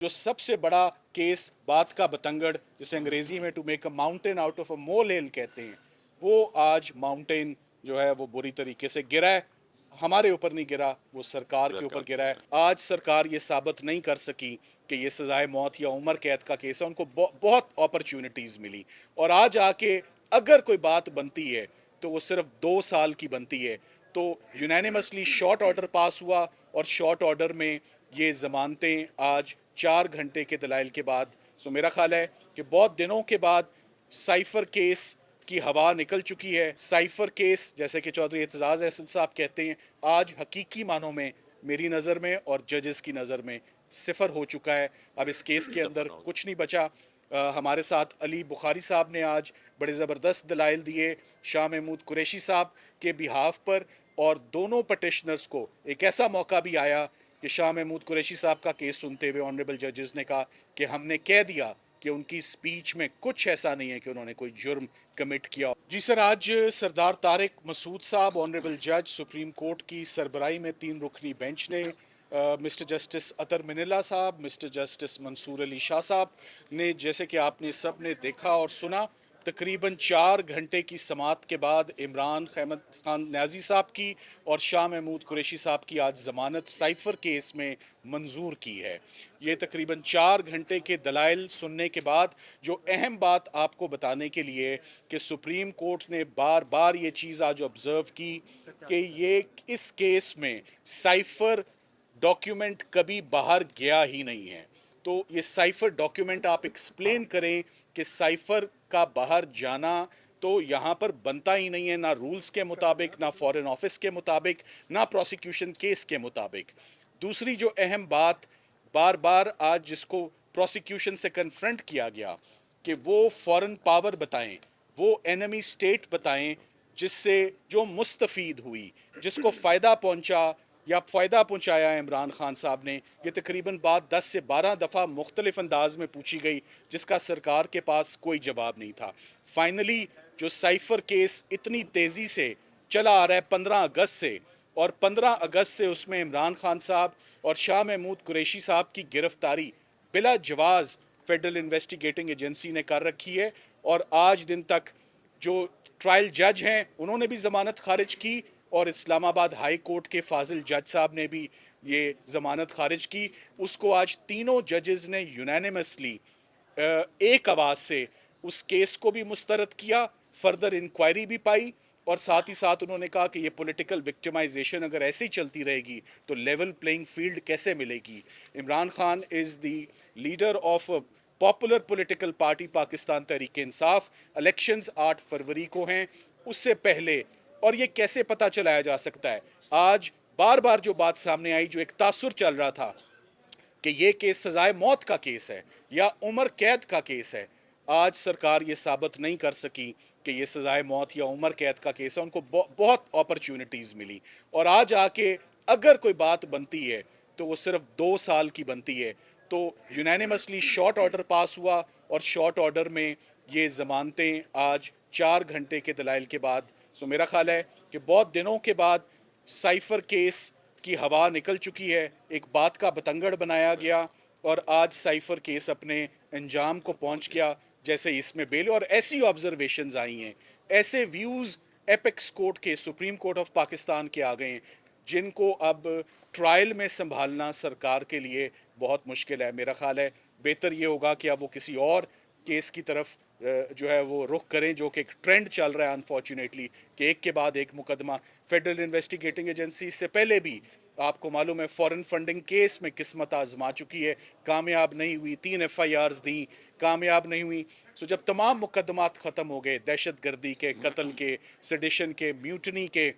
जो सबसे बड़ा केस बात का बतंगड़, जिसे अंग्रेजी में to make a mountain out of a molehill कहते हैं, वो आज माउंटेन जो है वो बुरी तरीके से गिरा है। हमारे ऊपर नहीं गिरा, वो सरकार के ऊपर गिरा है। आज सरकार ये साबित नहीं कर सकी कि ये सजाए मौत या उम्र कैद का केस है। उनको बहुत अपॉर्चुनिटीज मिली और आज आके अगर कोई बात बनती है तो वो सिर्फ 2 साल की बनती है। तो यूनानिमसली शॉर्ट ऑर्डर पास हुआ और शॉर्ट ऑर्डर में ये जमानतें आज 4 घंटे के दलाइल के बाद, सो मेरा ख्याल है कि बहुत दिनों के बाद साइफर केस की हवा निकल चुकी है। साइफर केस, जैसे कि चौधरी एतजाज अहसन साहब कहते हैं, आज हकीकी मानों में मेरी नज़र में और जजेस की नज़र में सिफर हो चुका है। अब इस केस के अंदर कुछ नहीं बचा। हमारे साथ अली बुखारी साहब ने आज बड़े ज़बरदस्त दलाइल दिए शाह महमूद कुरैशी साहब के बिहाफ पर, और दोनों पटिशनर्स को एक ऐसा मौका भी आया कि शाह महमूद कुरैशी साहब का केस सुनते हुए ऑनरेबल जजेस ने कहा कि हमने कह दिया कि उनकी स्पीच में कुछ ऐसा नहीं है कि उन्होंने कोई जुर्म कमिट किया। जी सर, आज सरदार तारिक मसूद साहब, ऑनरेबल जज सुप्रीम कोर्ट की सरबराही में 3 रुकनी बेंच ने मिस्टर जस्टिस अतर मिनिल्ला साहब, मिस्टर जस्टिस मंसूर अली शाह साहब ने, जैसे कि आपने सब ने देखा और सुना, तकरीबन 4 घंटे की समाअत के बाद इमरान अहमद खान न्याजी साहब की और शाह महमूद कुरैशी साहब की आज जमानत साइफर केस में मंजूर की है। ये तकरीबन 4 घंटे के दलाइल सुनने के बाद जो अहम बात आपको बताने के लिए कि सुप्रीम कोर्ट ने बार बार ये चीज़ आज ऑब्जर्व की कि ये इस केस में साइफर डॉक्यूमेंट कभी बाहर गया ही नहीं है। तो ये साइफर डॉक्यूमेंट आप एक्सप्लेन करें कि साइफर का बाहर जाना तो यहाँ पर बनता ही नहीं है, ना रूल्स के मुताबिक, ना फॉरेन ऑफिस के मुताबिक, ना प्रोसिक्यूशन केस के मुताबिक। दूसरी जो अहम बात बार बार आज जिसको प्रोसिक्यूशन से कन्फ्रंट किया गया कि वो फॉरेन पावर बताएं, वो एनिमी स्टेट बताएं जिससे जो मुस्तफ़ीद हुई, जिसको फ़ायदा पहुंचा या फ़ायदा पहुंचाया इमरान खान साहब ने। ये तकरीबन बात 10 से 12 दफ़ा मुख्तलिफ अंदाज में पूछी गई जिसका सरकार के पास कोई जवाब नहीं था। फाइनली जो साइफर केस इतनी तेज़ी से चला आ रहा है 15 अगस्त से, और 15 अगस्त से उसमें इमरान खान साहब और शाह महमूद कुरैशी साहब की गिरफ्तारी बिला जवाज़ फेडरल इन्वेस्टिगेटिंग एजेंसी ने कर रखी है। और आज दिन तक जो ट्रायल जज हैं उन्होंने भी ज़मानत खारिज की, और इस्लामाबाद हाई कोर्ट के फाजिल जज साहब ने भी ये ज़मानत खारिज की। उसको आज तीनों जजेस ने यूनानिमसली एक आवाज़ से उस केस को भी मुस्तरद किया, फर्दर इंक्वायरी भी पाई, और साथ ही साथ उन्होंने कहा कि ये पॉलिटिकल विक्टिमाइजेशन अगर ऐसे ही चलती रहेगी तो लेवल प्लेइंग फील्ड कैसे मिलेगी। Imran Khan is the leader of popular political party Pakistan Tehreek Insaf. Elections 8 फरवरी को हैं, उससे पहले। और ये कैसे पता चलाया जा सकता है? आज बार बार जो बात सामने आई, जो एक तासुर चल रहा था कि ये केस सजाए मौत का केस है या उम्र कैद का केस है, आज सरकार ये साबित नहीं कर सकी कि ये सजाए मौत या उम्र कैद का केस है। उनको बहुत अपॉर्चुनिटीज़ मिली और आज आके अगर कोई बात बनती है तो वो सिर्फ 2 साल की बनती है। तो यूनानिमसली शॉर्ट ऑर्डर पास हुआ और शॉर्ट ऑर्डर में ये जमानतें आज 4 घंटे के दलाइल के बाद, सो मेरा ख्याल है कि बहुत दिनों के बाद साइफर केस की हवा निकल चुकी है, एक बात का बतंगड़ बनाया गया और आज साइफर केस अपने अंजाम को पहुंच गया। जैसे इसमें बेल और ऐसी ऑब्जर्वेशंस आई हैं, ऐसे व्यूज़ एपेक्स कोर्ट के, सुप्रीम कोर्ट ऑफ पाकिस्तान के आ गए हैं, जिनको अब ट्रायल में संभालना सरकार के लिए बहुत मुश्किल है। मेरा ख्याल है बेहतर ये होगा कि अब वो किसी और केस की तरफ जो है वो रुख करें, जो कि एक ट्रेंड चल रहा है अनफॉर्चुनेटली कि एक के बाद एक मुकदमा। फेडरल इन्वेस्टिगेटिंग एजेंसी इससे पहले भी आपको मालूम है फॉरेन फंडिंग केस में किस्मत आजमा चुकी है, कामयाब नहीं हुई। 3 FIRs दी, कामयाब नहीं हुई। सो जब तमाम मुकदमात ख़त्म हो गए, दहशत गर्दी के, कत्ल के, सेडिशन के, म्यूटनी के,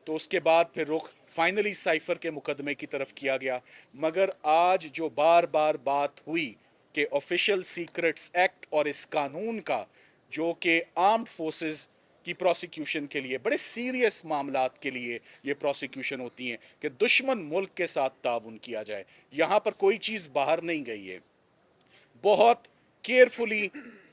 तो उसके बाद फिर रुख फाइनली साइफर के मुकदमे की तरफ किया गया। मगर आज जो बार बार बात हुई कि ऑफिशियल सीक्रेट्स एक्ट और इस कानून का, जो कि आर्म्ड फोर्सेस की प्रोसिक्यूशन के लिए, बड़े सीरियस मामलात के लिए ये प्रोसिक्यूशन होती हैं कि दुश्मन मुल्क के साथ ताउन किया जाए, यहाँ पर कोई चीज़ बाहर नहीं गई है। बहुत केयरफुली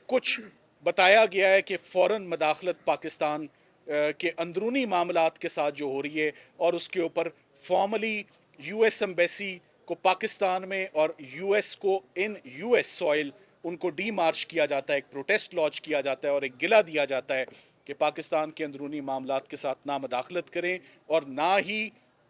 कुछ बताया गया है कि फ़ौरन मदाखलत पाकिस्तान के अंदरूनी मामलात के साथ जो हो रही है, और उसके ऊपर फॉर्मली US एम्बेसी को पाकिस्तान में और यूएस को इन यूएस सॉइल उनको डीमार्च किया जाता है, एक प्रोटेस्ट लॉन्च किया जाता है और एक गिला दिया जाता है कि पाकिस्तान के अंदरूनी मामलात के साथ ना मदाखलत करें और ना ही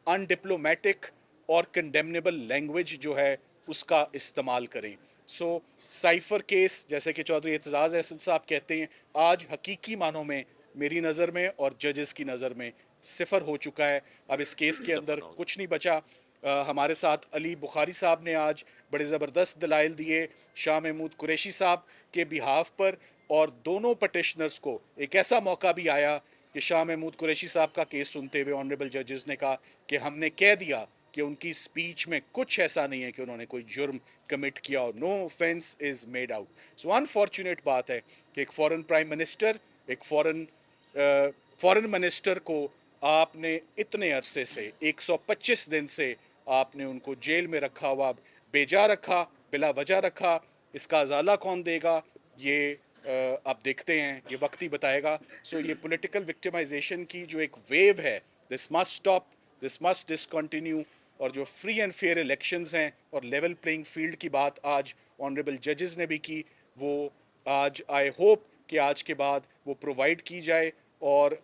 अनडिप्लोमेटिक और कंडेमनेबल लैंग्वेज जो है उसका इस्तेमाल करें। सो साइफर केस, जैसे कि चौधरी एतजाज़ अहसन साहब कहते हैं, आज हकीकी मानों में मेरी नज़र में और जजेस की नज़र में सिफर हो चुका है। अब इस केस के अंदर कुछ नहीं बचा। हमारे साथ अली बुखारी साहब ने आज बड़े ज़बरदस्त दलाइल दिए शाह महमूद कुरैशी साहब के बिहाफ पर, और दोनों पटिशनर्स को एक ऐसा मौका भी आया कि शाह महमूद कुरैशी साहब का केस सुनते हुए ऑनरेबल जजेस ने कहा कि हमने कह दिया कि उनकी स्पीच में कुछ ऐसा नहीं है कि उन्होंने कोई जुर्म कमिट किया हो, no offence is made out. So unfortunate बात है कि एक फॉरेन प्राइम मिनिस्टर, एक फॉरेन मिनिस्टर को आपने इतने अरसे से 125 दिन से आपने उनको जेल में रखा हुआ, बेजा रखा, बिला वजह रखा। इसका अजाला कौन देगा ये आप देखते हैं, ये वक्त ही बताएगा। सो ये पॉलिटिकल विक्टिमाइजेशन की जो एक वेव है, this must stop, this must discontinue. और जो फ्री एंड फेयर इलेक्शंस हैं और लेवल प्लेइंग फील्ड की बात आज ऑनरेबल जजेस ने भी की, वो आज आई होप कि आज के बाद वो प्रोवाइड की जाए और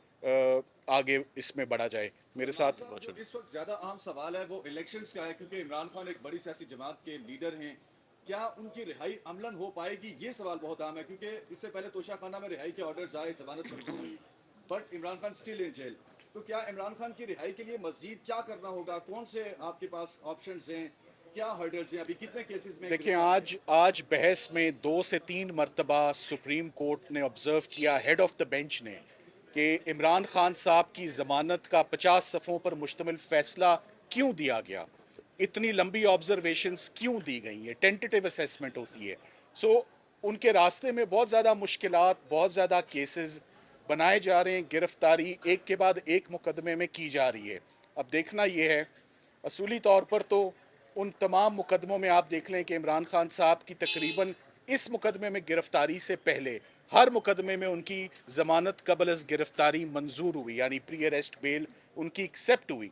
आगे इसमें बढ़ा जाए। मेरे साथ इस वक्त ज्यादा अहम सवाल है वो इलेक्शंस का है, क्योंकि इमरान खान एक बड़ी सियासी जमात के लीडर हैं। क्या उनकी रिहाई अमलन हो पाएगी, ये सवाल बहुत अहम है, क्योंकि इससे पहले तोशाखाना में रिहाई के ऑर्डर्स आए, जमानत मंजूर हुई, but Imran Khan still in jail. तो क्या इमरान खान की रिहाई के लिए मजीद क्या करना होगा, कौन से आपके पास ऑप्शंस हैं, क्या हर्डल्स हैं, अभी कितने केसेस में? देखिए, आज बहस में 2 से 3 मरतबा सुप्रीम कोर्ट ने ऑब्जर्व किया, हेड ऑफ द बेंच ने, कि इमरान खान साहब की ज़मानत का 50 सफ़ों पर मुश्तमिल फ़ैसला क्यों दिया गया, इतनी लंबी ऑब्जर्वेशंस क्यों दी गई हैं, टेंटेटिव असेसमेंट होती है। सो उनके रास्ते में बहुत ज़्यादा मुश्किलात, बहुत ज़्यादा केसेस बनाए जा रहे हैं, गिरफ्तारी एक के बाद एक मुकदमे में की जा रही है। अब देखना ये है, असूली तौर पर तो उन तमाम मुकदमों में आप देख लें कि इमरान खान साहब की तकरीबन इस मुकदमे में गिरफ्तारी से पहले हर मुकदमे में उनकी ज़मानत कबल अज़ गिरफ्तारी मंजूर हुई, यानी प्री अरेस्ट बेल उनकी एक्सेप्ट हुई।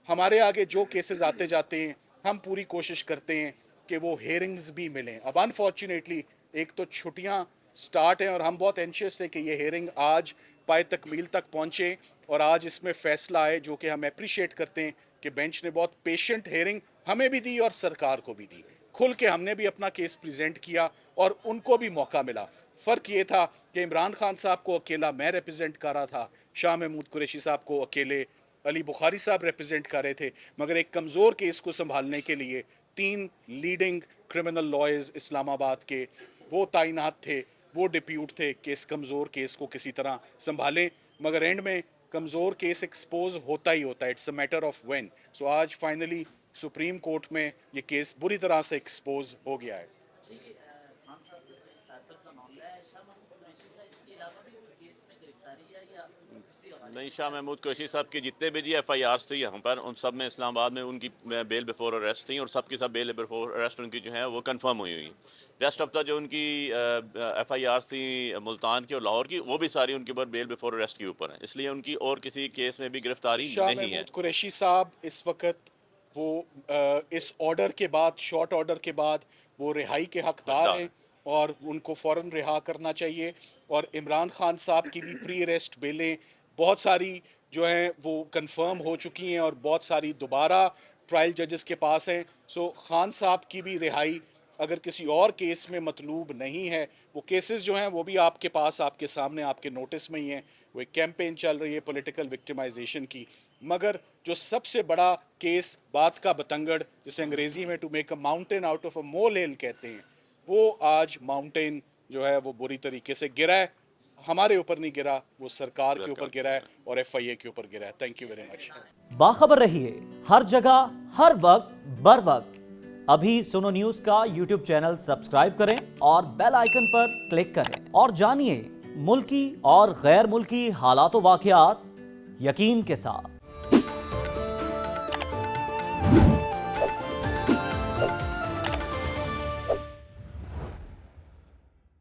हमारे आगे जो केसेस आते जाते हैं, हम पूरी कोशिश करते हैं कि वो हेयरिंग्स भी मिलें। अब अनफॉर्चुनेटली एक तो छुट्टियां स्टार्ट हैं और हम बहुत एंशियस थे कि ये हेयरिंग आज पाए तकमील तक पहुंचे और आज इसमें फ़ैसला आए, जो कि हम अप्रिशिएट करते हैं कि बेंच ने बहुत पेशेंट हेयरिंग हमें भी दी और सरकार को भी दी। खुल के हमने भी अपना केस प्रेजेंट किया और उनको भी मौका मिला। फ़र्क ये था कि इमरान खान साहब को अकेला मैं रिप्रेजेंट कर रहा था, शाह महमूद कुरैशी साहब को अकेले अली बुखारी साहब रिप्रेजेंट कर रहे थे, मगर एक कमज़ोर केस को संभालने के लिए 3 लीडिंग क्रिमिनल लॉयर्स इस्लामाबाद के वो तैनात थे, वो डिप्यूट थे कि इस कमज़ोर केस को किसी तरह संभालें। मगर एंड में कमज़ोर केस एक्सपोज होता ही होता है, it's a matter of when. So आज फाइनली सुप्रीम कोर्ट में ये केस बुरी तरह से एक्सपोज हो गया है। नहीं, शाह महमूद कुरैशी साहब के जितने भी जी FIRs थी यहाँ पर, उन सब में इस्लामाबाद में उनकी बेल बिफोर अरेस्ट थी और सब की सब बेल बिफोर अरेस्ट उनकी जो है वो कंफर्म हुई हुई। रेस्ट ऑफ द जो उनकी FIRs थी मुल्तान की और लाहौर की, वो भी सारी उनके ऊपर बेल बिफोर अरेस्ट के ऊपर है, इसलिए उनकी और किसी केस में भी गिरफ्तारी शाह नहीं है। महमूद कुरैशी साहब इस वक्त वो इस ऑर्डर के बाद, शॉर्ट ऑर्डर के बाद वो रिहाई के हकदार हैं और उनको फ़ौरन रिहा करना चाहिए। और इमरान खान साहब की भी प्री अरेस्ट बेलें बहुत सारी जो हैं वो कंफर्म हो चुकी हैं और बहुत सारी दोबारा ट्रायल जजेस के पास हैं। सो खान साहब की भी रिहाई अगर किसी और केस में मतलूब नहीं है, वो केसेस जो हैं वो भी आपके पास, आपके सामने, आपके नोटिस में ही हैं। वो एक कैंपेन चल रही है पॉलिटिकल विक्टिमाइजेशन की, मगर जो सबसे बड़ा केस बात का बतंगड़, जिसे अंग्रेज़ी में to make a mountain out of a molehill कहते हैं, वो आज माउंटेन जो है वो बुरी तरीके से गिरा है। हमारे ऊपर नहीं गिरा, वो सरकार के ऊपर गिरा है और FIA के ऊपर गिरा है। Thank you very much. बाखबर रहिए हर जगह हर वक्त बर वक्त। अभी सुनो न्यूज का YouTube चैनल सब्सक्राइब करें और बेल आइकन पर क्लिक करें और जानिए मुल्की और गैर मुल्की हालात व वाक़यात यकीन के साथ।